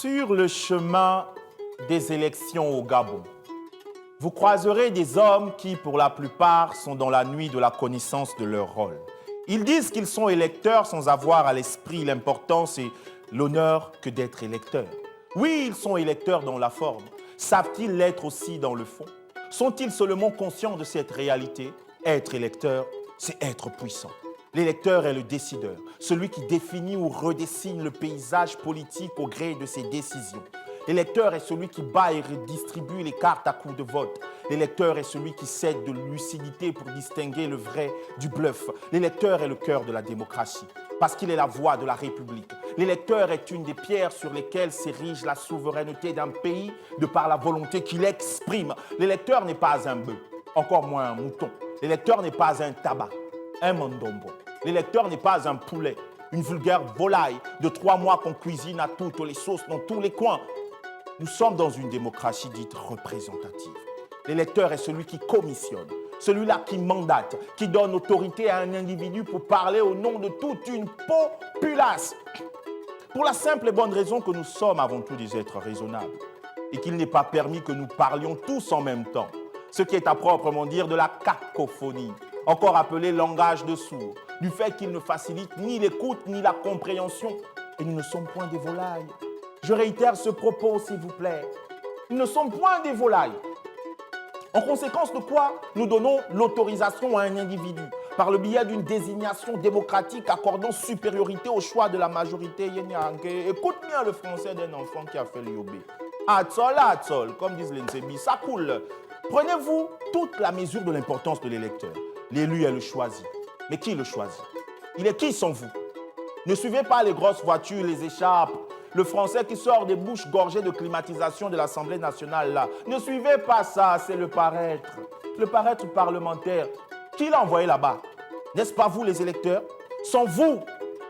Sur le chemin des élections au Gabon, vous croiserez des hommes qui, pour la plupart, sont dans la nuit de la connaissance de leur rôle. Ils disent qu'ils sont électeurs sans avoir à l'esprit l'importance et l'honneur que d'être électeurs. Oui, ils sont électeurs dans la forme. Savent-ils l'être aussi dans le fond? Sont-ils seulement conscients de cette réalité? Être électeur, c'est être puissant. L'électeur est le décideur, celui qui définit ou redessine le paysage politique au gré de ses décisions. L'électeur est celui qui bat et redistribue les cartes à coups de vote. L'électeur est celui qui cède de lucidité pour distinguer le vrai du bluff. L'électeur est le cœur de la démocratie, parce qu'il est la voix de la République. L'électeur est une des pierres sur lesquelles s'érige la souveraineté d'un pays de par la volonté qu'il exprime. L'électeur n'est pas un bœuf, encore moins un mouton. L'électeur n'est pas un tabac, un mandombo. L'électeur n'est pas un poulet, une vulgaire volaille de 3 mois qu'on cuisine à toutes les sauces dans tous les coins. Nous sommes dans une démocratie dite représentative. L'électeur est celui qui commissionne, celui-là qui mandate, qui donne autorité à un individu pour parler au nom de toute une populace. Pour la simple et bonne raison que nous sommes avant tout des êtres raisonnables et qu'il n'est pas permis que nous parlions tous en même temps, ce qui est à proprement dire de la cacophonie, encore appelé langage de sourds, du fait qu'il ne facilite ni l'écoute ni la compréhension. Et nous ne sommes point des volailles. Je réitère ce propos, s'il vous plaît. Nous ne sommes point des volailles. En conséquence de quoi, nous donnons l'autorisation à un individu par le biais d'une désignation démocratique accordant supériorité au choix de la majorité. Écoute bien le français d'un enfant qui a fait l'IOB. Atsol, comme disent les Nsebi, ça coule. Prenez-vous toute la mesure de l'importance de l'électeur. L'élu est le choisi. Mais qui le choisit? Il est qui sans vous? Ne suivez pas les grosses voitures, les écharpes, le français qui sort des bouches gorgées de climatisation de l'Assemblée nationale là. Ne suivez pas ça, c'est le paraître parlementaire. Qui l'a envoyé là-bas? N'est-ce pas vous les électeurs? Sans vous,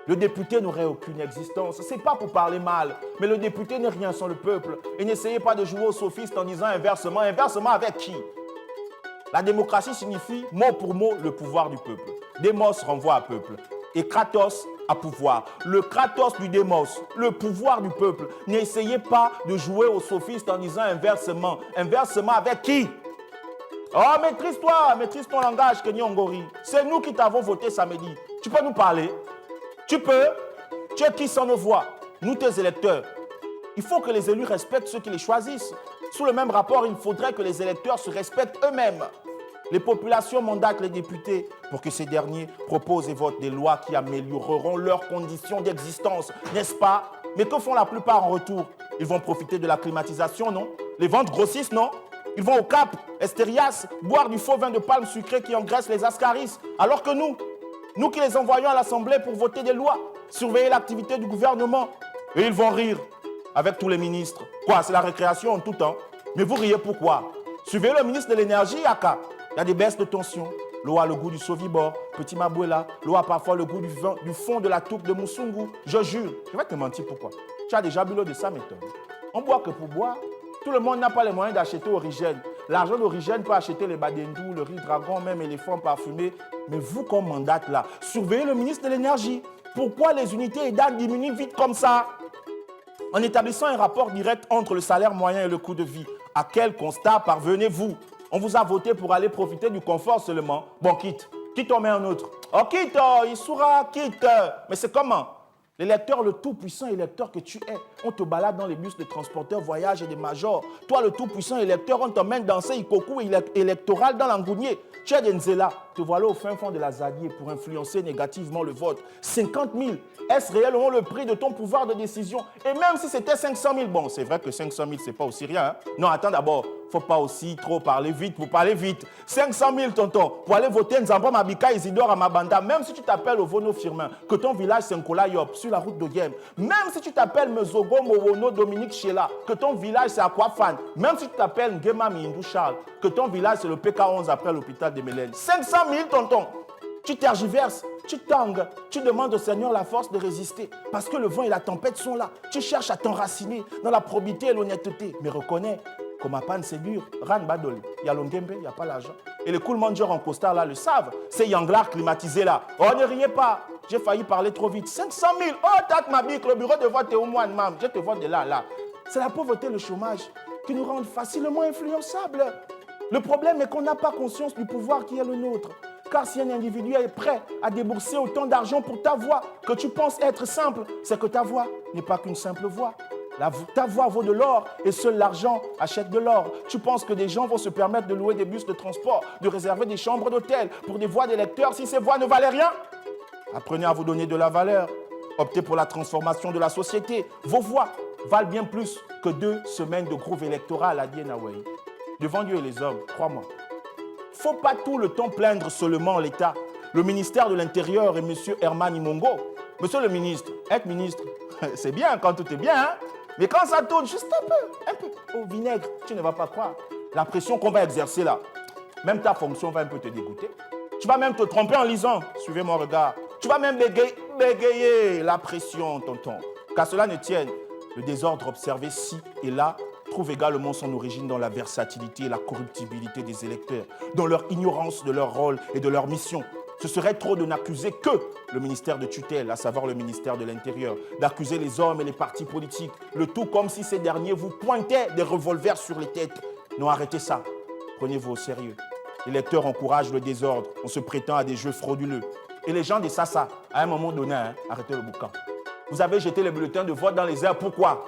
le député n'aurait aucune existence. C'est pas pour parler mal, mais le député n'est rien sans le peuple. Et n'essayez pas de jouer au sophiste en disant inversement. Inversement avec qui? La démocratie signifie mot pour mot le pouvoir du peuple. Démos renvoie à peuple et Kratos à pouvoir. Le Kratos du démos, le pouvoir du peuple. N'essayez pas de jouer au sophiste en disant inversement. Inversement avec qui? Oh, maîtrise ton langage, Kenny Ongori. C'est nous qui t'avons voté samedi. Tu peux nous parler? Tu peux? Tu es qui sans nos voix? Nous, tes électeurs. Il faut que les élus respectent ceux qui les choisissent. Sous le même rapport, il faudrait que les électeurs se respectent eux-mêmes. Les populations mandatent les députés pour que ces derniers proposent et votent des lois qui amélioreront leurs conditions d'existence, n'est-ce pas? Mais que font la plupart en retour? Ils vont profiter de la climatisation, non? Les ventes grossissent, non? Ils vont au Cap, Estérias, boire du faux vin de palme sucré qui engraisse les ascaris. Alors que nous qui les envoyons à l'Assemblée pour voter des lois, surveiller l'activité du gouvernement, et ils vont rire avec tous les ministres. Quoi, c'est la récréation en tout temps? Mais vous riez pourquoi? Suivez le ministre de l'Énergie, Aka. Il y a des baisses de tension. L'eau a le goût du Sovibor, Petit Mabouela. L'eau a parfois le goût du fond de la toupe de Moussungu. Je jure. Je vais te mentir pourquoi. Tu as déjà bu l'eau de ça, méthode. On boit que pour boire. Tout le monde n'a pas les moyens d'acheter Origène. L'argent d'Origène peut acheter les badendous, le riz dragon, même éléphant parfumé. Mais vous, comme mandate là, surveillez le ministre de l'Énergie. Pourquoi les unités EDA diminuent vite comme ça? En établissant un rapport direct entre le salaire moyen et le coût de vie, à quel constat parvenez-vous? On vous a voté pour aller profiter du confort seulement. Bon, quitte on met un autre. Oh, quitte, il soura, quitte. Mais c'est comment? L'électeur, le tout-puissant électeur que tu es, on te balade dans les bus de transporteurs, voyages et des majors. Toi, le tout-puissant électeur, on t'emmène danser Ikoku électoral dans l'Angounier. Tu es Denzela, te voilà au fin fond de la Zadie pour influencer négativement le vote. 50 000, est-ce réellement le prix de ton pouvoir de décision? Et même si c'était 500 000, bon, c'est vrai que 500 000, c'est pas aussi rien. Hein? Non, attends d'abord, faut pas aussi trop parler vite pour parler vite. 500 000, tonton, pour aller voter Nzamba Mabika Isidore à Mabanda, même si tu t'appelles Ovono Firmin, que ton village c'est Nkola Yop, sur la route de Guem, même si tu t'appelles Mezogo Mowono Dominique Chela, que ton village c'est Aquafan, même si tu t'appelles Ngema Mindou Charles, que ton village c'est le PK11 après l'hôpital de Mélène. 500 000, tonton, tu tergiverses, tu tangues, tu demandes au Seigneur la force de résister, parce que le vent et la tempête sont là. Tu cherches à t'enraciner dans la probité et l'honnêteté, mais reconnais, comme à Pan c'est dur, Ran Badol, il y a l'Ongembe, il n'y a pas l'argent. Et les cool mangers en costard là le savent, c'est Yanglar climatisé là. Oh, ne riez pas, j'ai failli parler trop vite. 500 000, oh, tac ma bique, le bureau de vote est au mois de mam, je te vois de là, là. C'est la pauvreté et le chômage qui nous rendent facilement influençables. Le problème est qu'on n'a pas conscience du pouvoir qui est le nôtre. Car si un individu est prêt à débourser autant d'argent pour ta voix que tu penses être simple, c'est que ta voix n'est pas qu'une simple voix. Ta voix vaut de l'or et seul l'argent achète de l'or. Tu penses que des gens vont se permettre de louer des bus de transport, de réserver des chambres d'hôtel pour des voix d'électeurs si ces voix ne valaient rien? Apprenez à vous donner de la valeur. Optez pour la transformation de la société. Vos voix valent bien plus que 2 semaines de groove électoral à Dienaway. Devant Dieu et les hommes, crois-moi. Il ne faut pas tout le temps plaindre seulement l'État. Le ministère de l'Intérieur et M. Herman Imongo. Monsieur le ministre, être ministre, c'est bien quand tout est bien, hein? Mais quand ça tourne juste un peu, au vinaigre, tu ne vas pas croire. La pression qu'on va exercer là, même ta fonction va un peu te dégoûter. Tu vas même te tromper en lisant. Suivez mon regard. Tu vas même bégayer la pression, tonton. Qu'à cela ne tienne, le désordre observé ci et là trouve également son origine dans la versatilité et la corruptibilité des électeurs, dans leur ignorance de leur rôle et de leur mission. Ce serait trop de n'accuser que le ministère de tutelle, à savoir le ministère de l'Intérieur, d'accuser les hommes et les partis politiques, le tout comme si ces derniers vous pointaient des revolvers sur les têtes. Non, arrêtez ça. Prenez-vous au sérieux. Les lecteurs encouragent le désordre, on se prétend à des jeux frauduleux. Et les gens des Sassa, à un moment donné, arrêtez le boucan. Vous avez jeté les bulletins de vote dans les airs, pourquoi?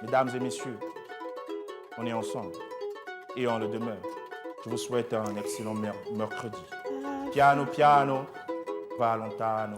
Mesdames et messieurs, on est ensemble et on le demeure. Je vous souhaite un excellent mercredi. Piano, piano, va lontano.